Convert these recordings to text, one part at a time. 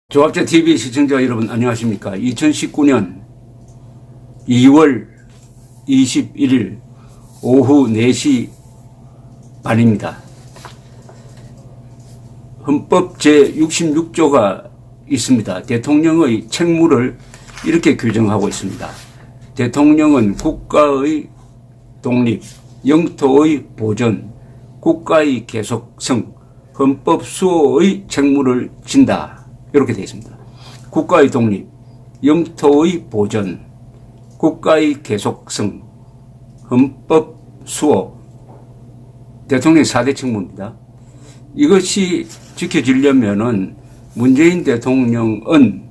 조합제TV 시청자 여러분 안녕하십니까. 2019년 2월 21일 오후 4시 반입니다. 헌법 제66조가 있습니다. 대통령의 책무를 이렇게 규정하고 있습니다. 대통령은 국가의 독립, 영토의 보전, 국가의 계속성, 헌법 수호의 책무를 진다. 이렇게 되어 있습니다. 국가의 독립, 영토의 보전, 국가의 계속성, 헌법 수호, 대통령의 4대 책무입니다. 이것이 지켜지려면은 문재인 대통령은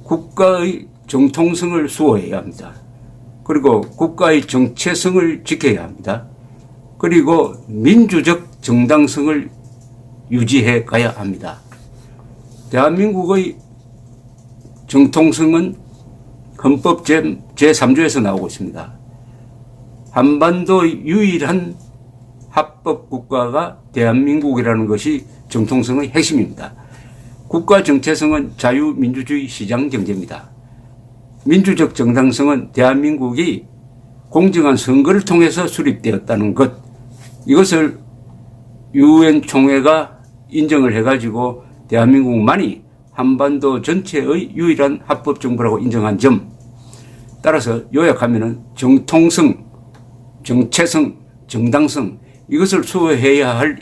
국가의 정통성을 수호해야 합니다. 그리고 국가의 정체성을 지켜야 합니다. 그리고 민주적 정당성을 유지해 가야 합니다. 대한민국의 정통성은 헌법 제3조에서 나오고 있습니다. 한반도의 유일한 합법국가가 대한민국이라는 것이 정통성의 핵심입니다. 국가 정체성은 자유민주주의 시장경제입니다. 민주적 정당성은 대한민국이 공정한 선거를 통해서 수립되었다는 것, 이것을 UN 총회가 인정을 해가지고 대한민국만이 한반도 전체의 유일한 합법정부라고 인정한 점, 따라서 요약하면은 정통성, 정체성, 정당성, 이것을 수호해야 할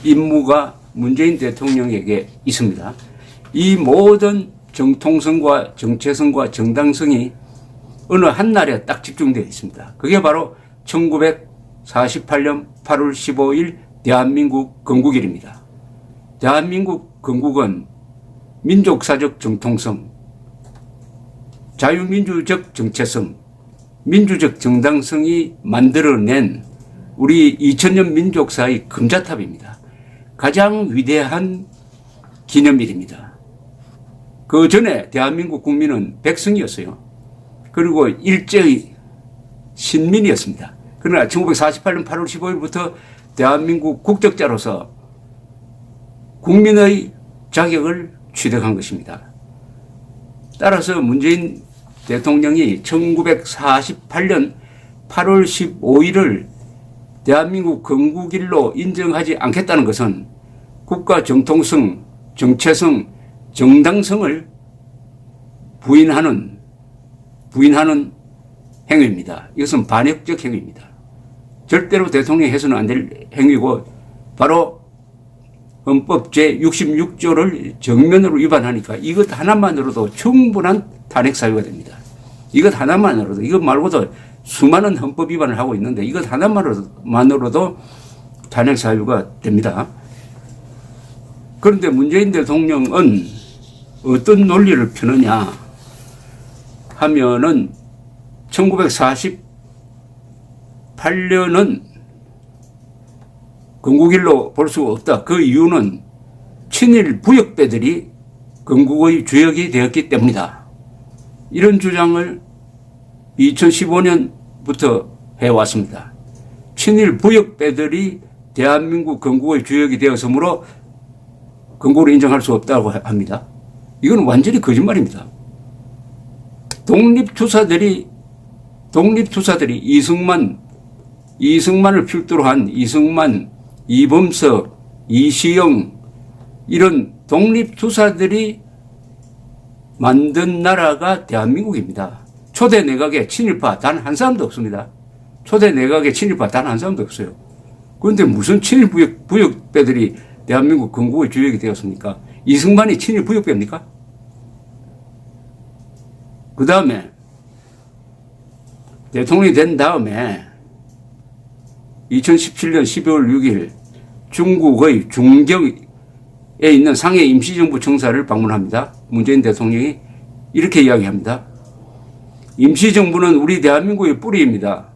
임무가 문재인 대통령에게 있습니다. 이 모든 정통성과 정체성과 정당성이 어느 한 날에 딱 집중되어 있습니다. 그게 바로 1948년 8월 15일 대한민국 건국일입니다. 대한민국 건국은 민족사적 정통성, 자유민주적 정체성, 민주적 정당성이 만들어낸 우리 2000년 민족사의 금자탑입니다. 가장 위대한 기념일입니다. 그 전에 대한민국 국민은 백성이었어요. 그리고 일제의 신민이었습니다. 그러나 1948년 8월 15일부터 대한민국 국적자로서 국민의 자격을 취득한 것입니다. 따라서 문재인 대통령이 1948년 8월 15일을 대한민국 건국일로 인정하지 않겠다는 것은 국가 정통성, 정체성, 정당성을 부인하는 행위입니다. 이것은 반역적 행위입니다. 절대로 대통령이 해서는 안 될 행위고, 바로 헌법 제66조를 정면으로 위반하니까 이것 하나만으로도 충분한 탄핵 사유가 됩니다. 이것 하나만으로도, 이것 말고도 수많은 헌법 위반을 하고 있는데 이것 하나만으로도 탄핵 사유가 됩니다. 그런데 문재인 대통령은 어떤 논리를 펴느냐 하면은 1948년은 건국일로 볼 수가 없다. 그 이유는 친일 부역배들이 건국의 주역이 되었기 때문이다. 이런 주장을 2015년부터 해왔습니다. 친일 부역배들이 대한민국 건국의 주역이 되었으므로 건국을 인정할 수 없다고 합니다. 이건 완전히 거짓말입니다. 독립투사들이 이승만을 필두로 한 이승만, 이범석, 이시영, 이런 독립투사들이 만든 나라가 대한민국입니다. 초대 내각에 친일파 단 한 사람도 없습니다. 초대 내각에 친일파 단 한 사람도 없어요. 그런데 무슨 친일 부역배들이 대한민국 건국의 주역이 되었습니까? 이승만이 친일 부역배입니까? 그 다음에 대통령이 된 다음에 2017년 12월 6일 중국의 중경에 있는 상해 임시정부 청사를 방문합니다. 문재인 대통령이 이렇게 이야기합니다. 임시정부는 우리 대한민국의 뿌리입니다.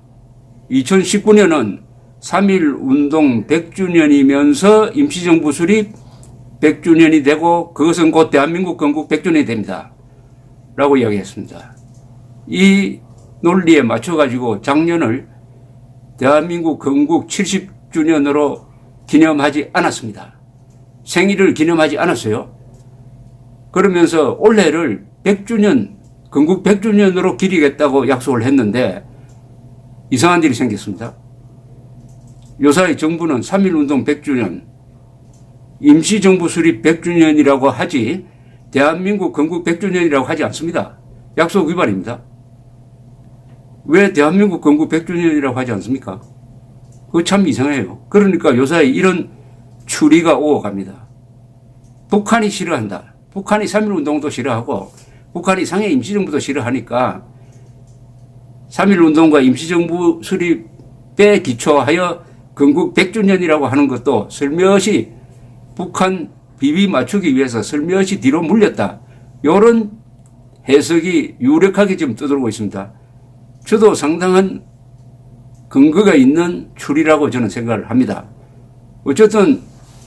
2019년은 3.1 운동 100주년이면서 임시정부 수립 100주년이 되고 그것은 곧 대한민국 건국 100주년이 됩니다. 라고 이야기했습니다. 이 논리에 맞춰가지고 작년을 대한민국 건국 70주년으로 기념하지 않았습니다. 생일을 기념하지 않았어요. 그러면서 올해를 100주년, 건국 100주년으로 기리겠다고 약속을 했는데 이상한 일이 생겼습니다. 요사이 정부는 3.1운동 100주년, 임시정부 수립 100주년이라고 하지 대한민국 건국 100주년이라고 하지 않습니다. 약속 위반입니다. 왜 대한민국 건국 100주년이라고 하지 않습니까? 그거 참 이상해요. 그러니까 요사이 이런 추리가 오고 갑니다. 북한이 싫어한다. 북한이 3.1운동도 싫어하고 북한이 상해 임시정부도 싫어하니까 3.1운동과 임시정부 수립에 기초하여 건국 100주년이라고 하는 것도 슬며시 북한 비비 맞추기 위해서 슬며시 뒤로 물렸다. 이런 해석이 유력하게 지금 떠들고 있습니다. 저도 상당한 근거가 있는 추리라고 저는 생각을 합니다. 어쨌든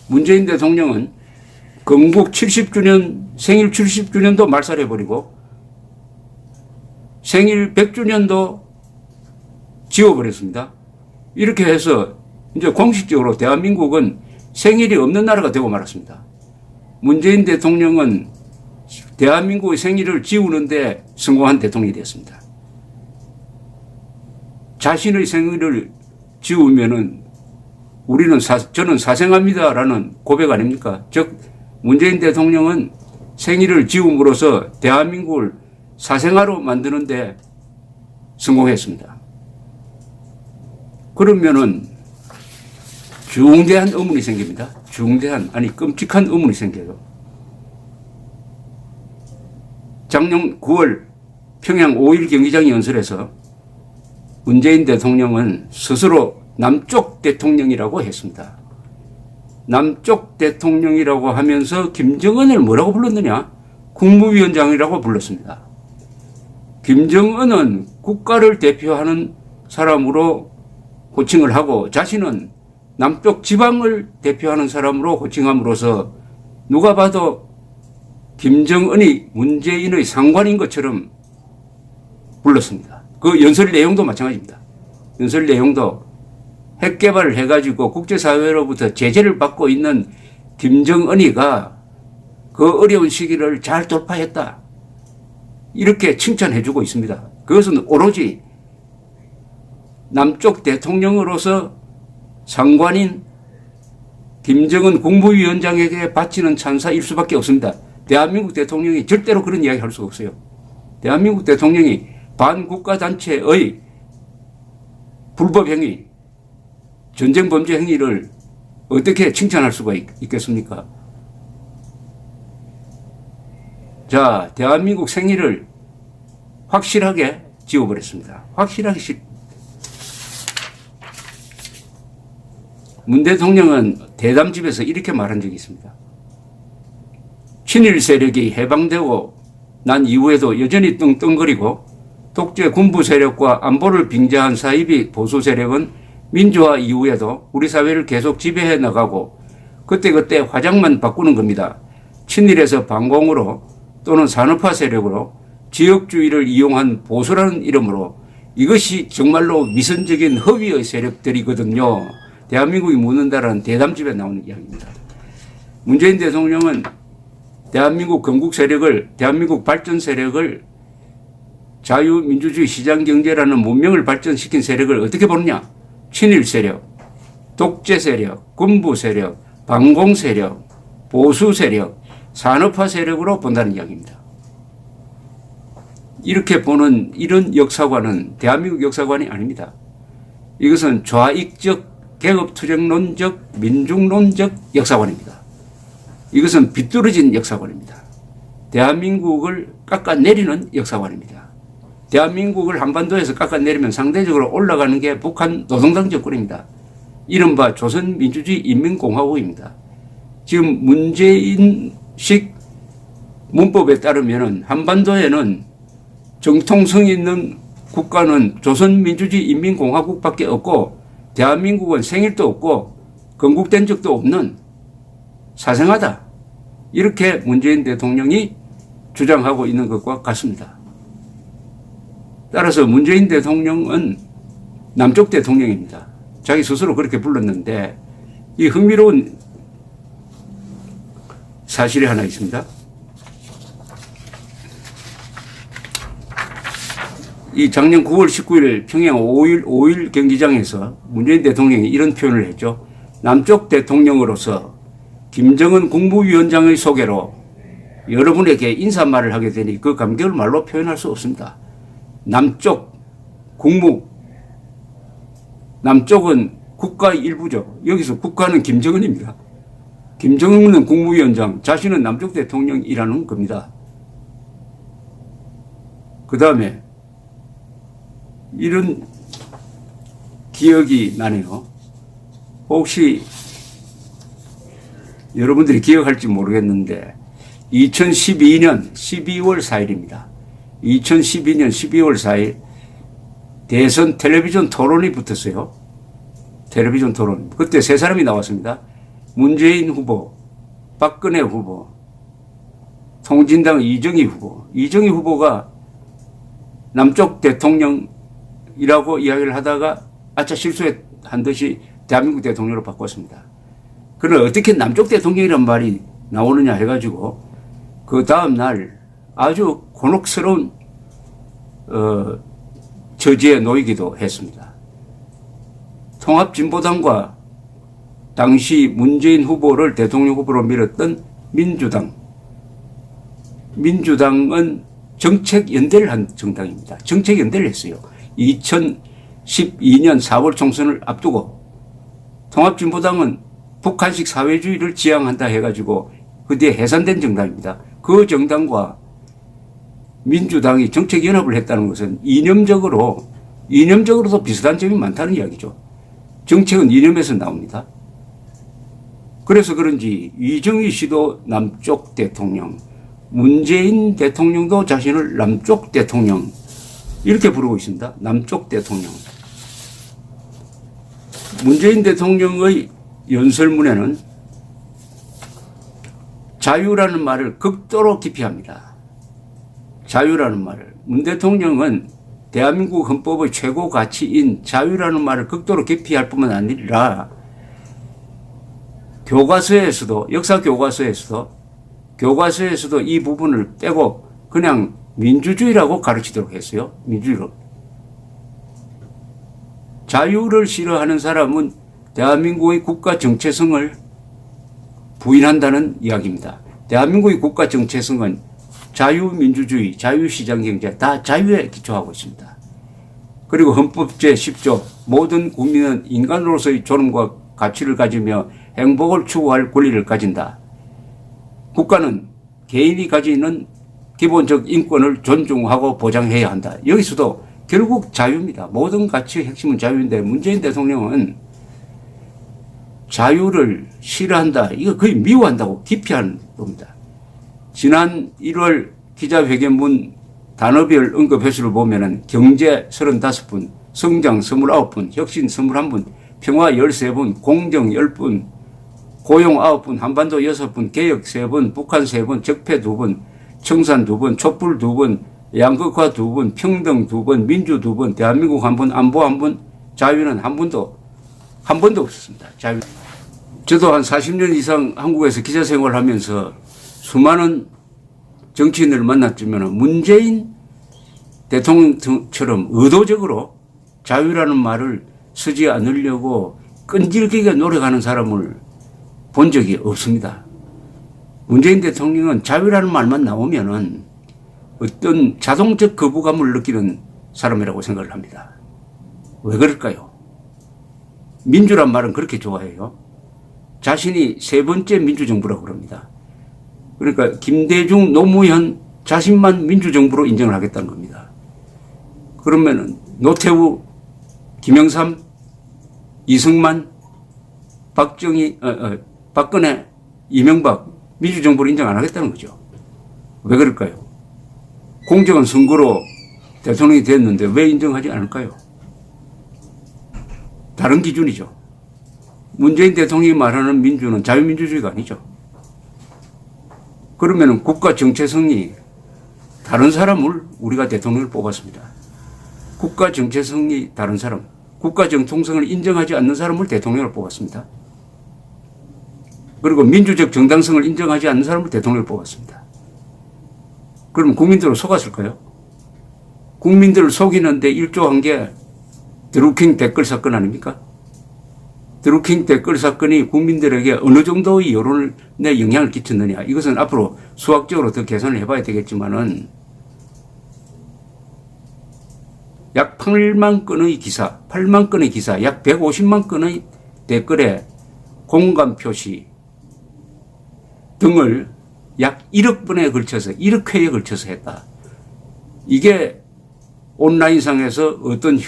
문재인 대통령은 건국 70주년, 생일 70주년도 말살해버리고 생일 100주년도 지워버렸습니다. 이렇게 해서 이제 공식적으로 대한민국은 생일이 없는 나라가 되고 말았습니다. 문재인 대통령은 대한민국의 생일을 지우는데 성공한 대통령이 되었습니다. 자신의 생일을 지우면은 저는 사생합니다라는 고백 아닙니까? 즉 문재인 대통령은 생일을 지움으로써 대한민국을 사생아로 만드는데 성공했습니다. 그러면은 중대한 의문이 생깁니다. 끔찍한 의문이 생겨요. 작년 9월 평양 5.1 경기장 연설에서 문재인 대통령은 스스로 남쪽 대통령이라고 했습니다. 남쪽 대통령이라고 하면서 김정은을 뭐라고 불렀느냐? 국무위원장이라고 불렀습니다. 김정은은 국가를 대표하는 사람으로 호칭을 하고 자신은 남쪽 지방을 대표하는 사람으로 호칭함으로써 누가 봐도 김정은이 문재인의 상관인 것처럼 불렀습니다. 그 연설 내용도 마찬가지입니다. 연설 내용도 핵 개발을 해가지고 국제사회로부터 제재를 받고 있는 김정은이가 그 어려운 시기를 잘 돌파했다. 이렇게 칭찬해주고 있습니다. 그것은 오로지 남쪽 대통령으로서 상관인 김정은 국무위원장에게 바치는 찬사일 수밖에 없습니다. 대한민국 대통령이 절대로 그런 이야기 할 수가 없어요. 대한민국 대통령이 반국가단체의 불법 행위, 전쟁 범죄 행위를 어떻게 칭찬할 수가 있겠습니까? 자, 대한민국 생일을 확실하게 지워버렸습니다. 확실하게 문 대통령은 대담집에서 이렇게 말한 적이 있습니다. 친일 세력이 해방되고 난 이후에도 여전히 떵떵거리고 독재 군부 세력과 안보를 빙자한 사이비 보수 세력은 민주화 이후에도 우리 사회를 계속 지배해 나가고 그때그때 화장만 바꾸는 겁니다. 친일에서 반공으로 또는 산업화 세력으로 지역주의를 이용한 보수라는 이름으로 이것이 정말로 위선적인 허위의 세력들이거든요. 대한민국이 묻는다라는 대담집에 나오는 이야기입니다. 문재인 대통령은 대한민국 건국 세력을, 대한민국 발전 세력을 자유민주주의 시장경제라는 문명을 발전시킨 세력을 어떻게 보느냐? 친일 세력, 독재 세력, 군부 세력, 반공 세력, 보수 세력, 산업화 세력으로 본다는 이야기입니다. 이렇게 보는 이런 역사관은 대한민국 역사관이 아닙니다. 이것은 좌익적, 계급투쟁론적, 민중론적 역사관입니다. 이것은 비뚤어진 역사관입니다. 대한민국을 깎아내리는 역사관입니다. 대한민국을 한반도에서 깎아내리면 상대적으로 올라가는 게 북한 노동당 정권입니다. 이른바 조선민주주의 인민공화국입니다. 지금 문재인식 문법에 따르면 한반도에는 정통성 있는 국가는 조선민주주의 인민공화국밖에 없고 대한민국은 생일도 없고 건국된 적도 없는 사생하다. 이렇게 문재인 대통령이 주장하고 있는 것과 같습니다. 따라서 문재인 대통령은 남쪽 대통령입니다. 자기 스스로 그렇게 불렀는데 이 흥미로운 사실이 하나 있습니다. 이 작년 9월 19일 평양 5일 경기장에서 문재인 대통령이 이런 표현을 했죠. 남쪽 대통령으로서 김정은 국무위원장의 소개로 여러분에게 인사말을 하게 되니 그 감격을 말로 표현할 수 없습니다. 남쪽은 국가의 일부죠. 여기서 국가는 김정은입니다. 김정은은 국무위원장, 자신은 남쪽 대통령이라는 겁니다. 그 다음에 이런 기억이 나네요. 혹시 여러분들이 기억할지 모르겠는데 2012년 12월 4일입니다. 2012년 12월 4일 대선 텔레비전 토론이 붙었어요. 텔레비전 토론. 그때 세 사람이 나왔습니다. 문재인 후보, 박근혜 후보, 통진당 이정희 후보. 이정희 후보가 남쪽 대통령이라고 이야기를 하다가 아차 실수한 듯이 대한민국 대통령으로 바꿨습니다. 그러나 어떻게 남쪽 대통령이란 말이 나오느냐 해가지고 그 다음 날 아주 곤혹스러운 처지에 놓이기도 했습니다. 통합진보당과 당시 문재인 후보를 대통령 후보로 밀었던 민주당은 정책 연대를 한 정당입니다. 정책 연대를 했어요. 2012년 4월 총선을 앞두고 통합진보당은 북한식 사회주의를 지향한다 해가지고 그 뒤에 해산된 정당입니다. 그 정당과 민주당이 정책연합을 했다는 것은 이념적으로도 비슷한 점이 많다는 이야기죠. 정책은 이념에서 나옵니다. 그래서 그런지 이정희 씨도 남쪽 대통령, 문재인 대통령도 자신을 남쪽 대통령 이렇게 부르고 있습니다. 남쪽 대통령. 문재인 대통령의 연설문에는 자유라는 말을 극도로 기피합니다. 자유라는 말을. 문 대통령은 대한민국 헌법의 최고 가치인 자유라는 말을 극도로 기피할 뿐만 아니라 교과서에서도 역사 교과서에서도 이 부분을 빼고 그냥 민주주의라고 가르치도록 했어요. 민주주의로. 자유를 싫어하는 사람은 대한민국의 국가 정체성을 부인한다는 이야기입니다. 대한민국의 국가 정체성은 자유민주주의, 자유시장경제 다 자유에 기초하고 있습니다. 그리고 헌법 제10조 모든 국민은 인간으로서의 존엄과 가치를 가지며 행복을 추구할 권리를 가진다. 국가는 개인이 가지는 기본적 인권을 존중하고 보장해야 한다. 여기서도 결국 자유입니다. 모든 가치의 핵심은 자유인데 문재인 대통령은 자유를 싫어한다. 이거 거의 미워한다고 기피하는 겁니다. 지난 1월 기자회견문 단어별 언급 횟수를 보면은 경제 35분, 성장 29분, 혁신 21분, 평화 13분, 공정 10분, 고용 9분, 한반도 6분, 개혁 3분, 북한 3분, 적폐 2분, 청산 2분, 촛불 2분, 양극화 2분, 평등 2분, 민주 2분, 대한민국 1분, 안보 1분, 자유는 한 번도 없었습니다. 자유. 저도 한 40년 이상 한국에서 기자 생활을 하면서 수많은 정치인들을 만났지만 문재인 대통령처럼 의도적으로 자유라는 말을 쓰지 않으려고 끈질기게 노력하는 사람을 본 적이 없습니다. 문재인 대통령은 자유라는 말만 나오면은 어떤 자동적 거부감을 느끼는 사람이라고 생각을 합니다. 왜 그럴까요? 민주란 말은 그렇게 좋아해요. 자신이 세 번째 민주정부라고 그럽니다. 그러니까 김대중, 노무현 자신만 민주정부로 인정을 하겠다는 겁니다. 그러면은 노태우, 김영삼, 이승만, 박근혜, 이명박 민주정부를 인정 안 하겠다는 거죠. 왜 그럴까요? 공정한 선거로 대통령이 됐는데 왜 인정하지 않을까요? 다른 기준이죠. 문재인 대통령이 말하는 민주는 자유민주주의가 아니죠. 그러면 국가 정체성이 다른 사람을 우리가 대통령을 뽑았습니다. 국가 정체성이 다른 사람, 국가 정통성을 인정하지 않는 사람을 대통령을 뽑았습니다. 그리고 민주적 정당성을 인정하지 않는 사람을 대통령을 뽑았습니다. 그럼 국민들은 속았을까요? 국민들을 속이는데 일조한 게 드루킹 댓글 사건 아닙니까? 드루킹 댓글 사건이 국민들에게 어느 정도의 여론에 영향을 끼쳤느냐. 이것은 앞으로 수학적으로 더 계산을 해봐야 되겠지만은 약 8만 건의 기사, 약 150만 건의 댓글에 공감 표시 등을 약 1억 번에 걸쳐서, 1억 회에 걸쳐서 했다. 이게 온라인상에서 어떤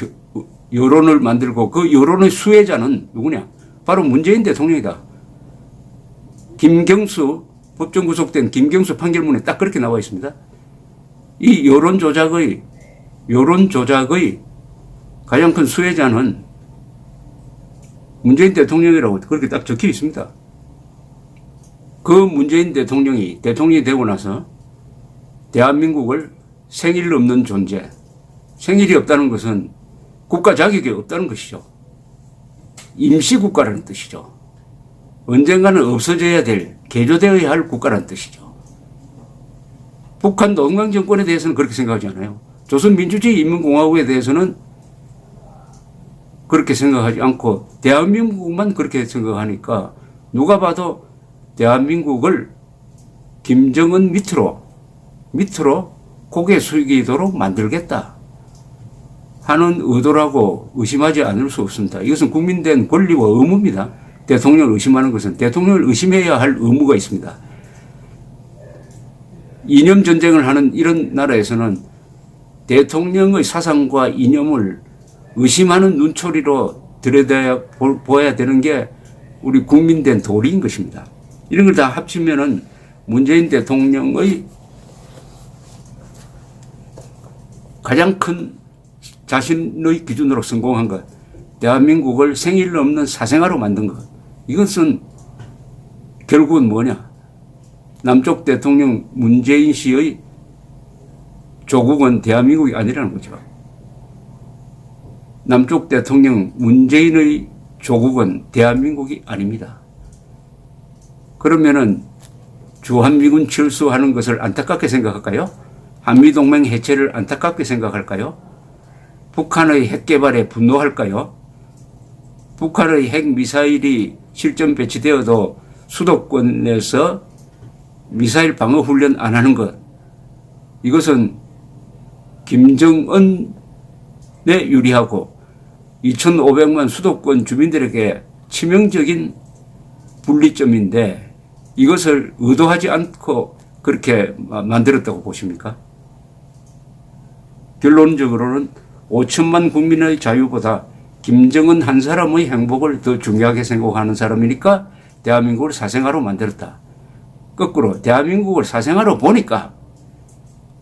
여론을 만들고 그 여론의 수혜자는 누구냐? 바로 문재인 대통령이다. 김경수, 법정 구속된 김경수 판결문에 딱 그렇게 나와 있습니다. 이 여론 조작의 가장 큰 수혜자는 문재인 대통령이라고 그렇게 딱 적혀 있습니다. 그 문재인 대통령이 되고 나서 대한민국을 생일 없는 존재, 생일이 없다는 것은 국가 자격이 없다는 것이죠. 임시국가라는 뜻이죠. 언젠가는 없어져야 될, 개조되어야 할 국가라는 뜻이죠. 북한 노동당 정권에 대해서는 그렇게 생각하지 않아요. 조선민주주의 인민공화국에 대해서는 그렇게 생각하지 않고 대한민국만 그렇게 생각하니까 누가 봐도 대한민국을 김정은 밑으로 고개 숙이도록 만들겠다 하는 의도라고 의심하지 않을 수 없습니다. 이것은 국민된 권리와 의무입니다. 대통령을 의심하는 것은 대통령을 의심해야 할 의무가 있습니다. 이념 전쟁을 하는 이런 나라에서는 대통령의 사상과 이념을 의심하는 눈초리로 들여다보아야 되는 게 우리 국민된 도리인 것입니다. 이런 걸 다 합치면은 문재인 대통령의 가장 큰 자신의 기준으로 성공한 것, 대한민국을 생일 없는 사생아로 만든 것, 이것은 결국은 뭐냐? 남쪽 대통령 문재인 씨의 조국은 대한민국이 아니라는 거죠. 남쪽 대통령 문재인의 조국은 대한민국이 아닙니다. 그러면은 주한미군 철수하는 것을 안타깝게 생각할까요? 한미동맹 해체를 안타깝게 생각할까요? 북한의 핵 개발에 분노할까요? 북한의 핵 미사일이 실전 배치되어도 수도권에서 미사일 방어 훈련 안 하는 것, 이것은 김정은에 유리하고 2,500만 수도권 주민들에게 치명적인 분리점인데 이것을 의도하지 않고 그렇게 만들었다고 보십니까? 결론적으로는 5천만 국민의 자유보다 김정은 한 사람의 행복을 더 중요하게 생각하는 사람이니까 대한민국을 사생아로 만들었다. 거꾸로 대한민국을 사생아로 보니까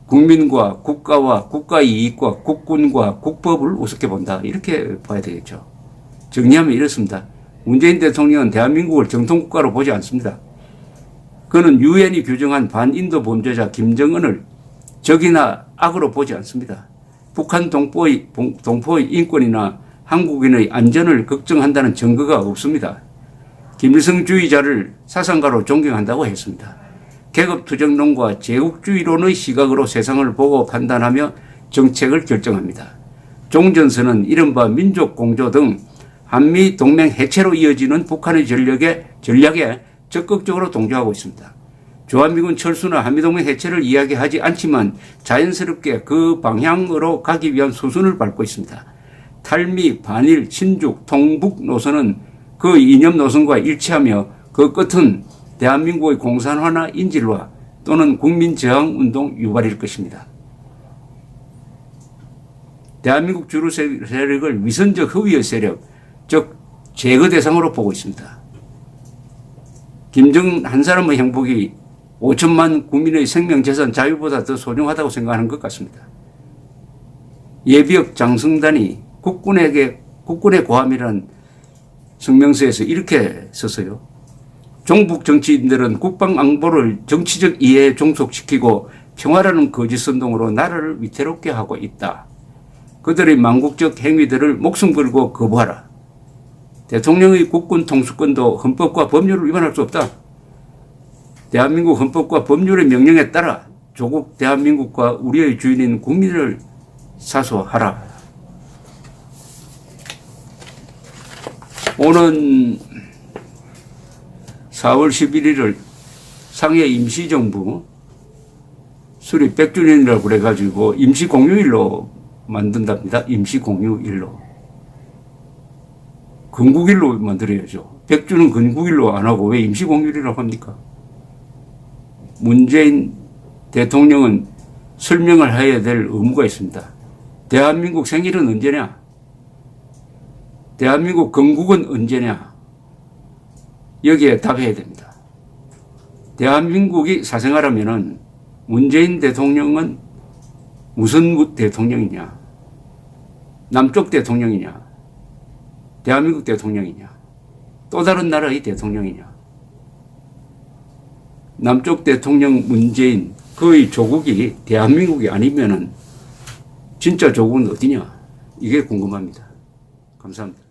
국민과 국가와 국가의 이익과 국군과 국법을 우습게 본다. 이렇게 봐야 되겠죠. 정리하면 이렇습니다. 문재인 대통령은 대한민국을 정통국가로 보지 않습니다. 그는 유엔이 규정한 반인도 범죄자 김정은을 적이나 악으로 보지 않습니다. 북한 동포의 인권이나 한국인의 안전을 걱정한다는 증거가 없습니다. 김일성주의자를 사상가로 존경한다고 했습니다. 계급투쟁론과 제국주의론의 시각으로 세상을 보고 판단하며 정책을 결정합니다. 종전선은 이른바 민족공조 등 한미동맹 해체로 이어지는 북한의 전략에 적극적으로 동조하고 있습니다. 주한미군 철수나 한미동맹 해체를 이야기하지 않지만 자연스럽게 그 방향으로 가기 위한 수순을 밟고 있습니다. 탈미, 반일, 친중, 통북 노선은 그 이념 노선과 일치하며 그 끝은 대한민국의 공산화나 인질화 또는 국민저항운동 유발일 것입니다. 대한민국 주류 세력을 위선적 허위의 세력, 즉 제거 대상으로 보고 있습니다. 김정은 한 사람의 행복이 5천만 국민의 생명, 재산, 자유보다 더 소중하다고 생각하는 것 같습니다. 예비역 장성단이 국군의 고함이라는 성명서에서 이렇게 썼어요. 종북 정치인들은 국방안보를 정치적 이해에 종속시키고 평화라는 거짓선동으로 나라를 위태롭게 하고 있다. 그들의 망국적 행위들을 목숨 걸고 거부하라. 대통령의 국군 통수권도 헌법과 법률을 위반할 수 없다. 대한민국 헌법과 법률의 명령에 따라 조국 대한민국과 우리의 주인인 국민을 사소하라. 오는 4월 11일을 상해 임시정부 수립 100주년이라고 그래가지고 임시공휴일로 만든답니다. 임시공휴일로. 건국일로 만들어야죠. 100주는 건국일로 안 하고 왜 임시공휴일이라고 합니까? 문재인 대통령은 설명을 해야 될 의무가 있습니다. 대한민국 생일은 언제냐? 대한민국 건국은 언제냐? 여기에 답해야 됩니다. 대한민국이 사생활하면은 문재인 대통령은 무슨 대통령이냐? 남쪽 대통령이냐? 대한민국 대통령이냐? 또 다른 나라의 대통령이냐? 남쪽 대통령 문재인, 그의 조국이 대한민국이 아니면은 진짜 조국은 어디냐? 이게 궁금합니다. 감사합니다.